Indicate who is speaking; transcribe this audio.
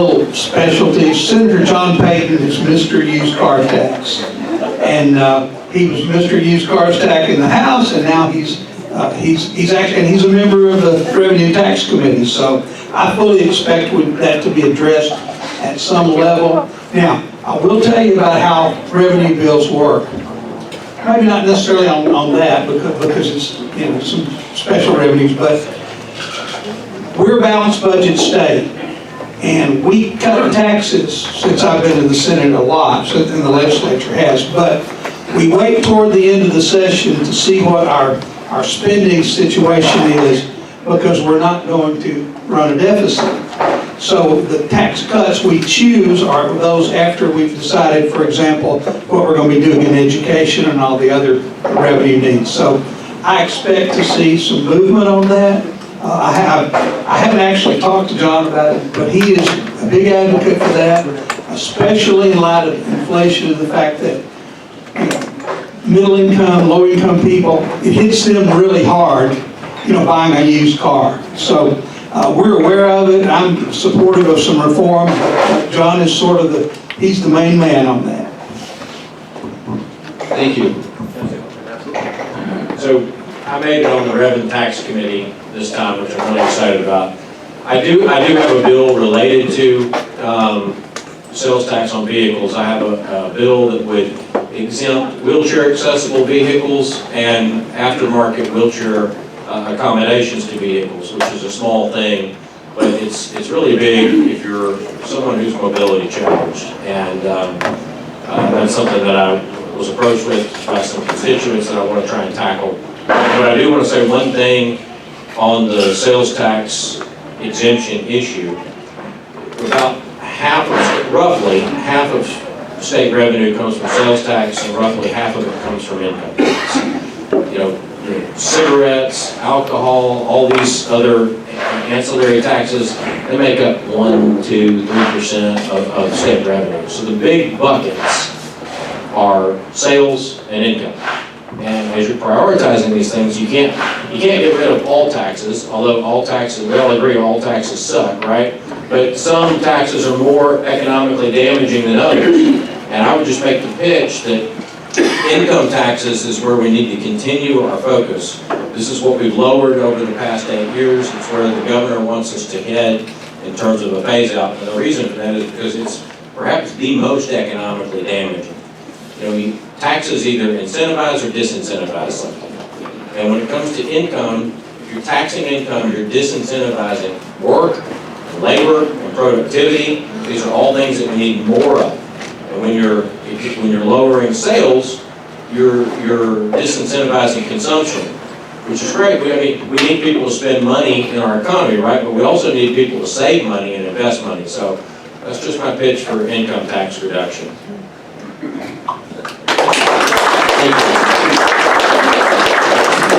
Speaker 1: specialty. Senator John Payton is Mr. Used Car Tax, and he was Mr. Used Car Tax in the House, and now he's a member of the Revenue Tax Committee. So I fully expect that to be addressed at some level. Now, I will tell you about how revenue bills work. Maybe not necessarily on that because it's some special revenues, but we're a balanced budget state. And we cut taxes since I've been in the Senate a lot, and the legislature has, but we wait toward the end of the session to see what our spending situation is, because we're not going to run a deficit. So the tax cuts we choose are those after we've decided, for example, what we're going to be doing in education and all the other revenue needs. So I expect to see some movement on that. I haven't actually talked to John about it, but he is a big advocate for that, especially in light of inflation and the fact that middle income, low income people, it hits them really hard, buying a used car. So we're aware of it. I'm supportive of some reform. John is he's the main man on that.
Speaker 2: Thank you. So I made it on the Revenue Tax Committee this time, which I'm really excited about. I do have a bill related to sales tax on vehicles. I have a bill that would exempt wheelchair accessible vehicles and aftermarket wheelchair accommodations to vehicles, which is a small thing, but it's really big if you're someone who's mobility challenged. And that's something that I was approached with by some constituents that I want to try and tackle. But I do want to say one thing on the sales tax exemption issue. Roughly half of state revenue comes from sales tax, and roughly half of it comes from income tax. Cigarettes, alcohol, all these other ancillary taxes, they make up 1, 2, 3% of state revenue. So the big buckets are sales and income. And as you're prioritizing these things, you can't get rid of all taxes, although all taxes, we all agree all taxes suck, right? But some taxes are more economically damaging than others. And I would just make the pitch that income taxes is where we need to continue our focus. This is what we've lowered over the past 8 years. It's where the governor wants us to head in terms of a phase out. And the reason for that is because it's perhaps the most economically damaging. Taxes either incentivize or disincentivize something. And when it comes to income, if you're taxing income, you're disincentivizing work, labor, and productivity. These are all things that we need more of. And when you're lowering sales, you're disincentivizing consumption, which is great. We need people to spend money in our economy, right? But we also need people to save money and invest money. So that's just my pitch for income tax reduction.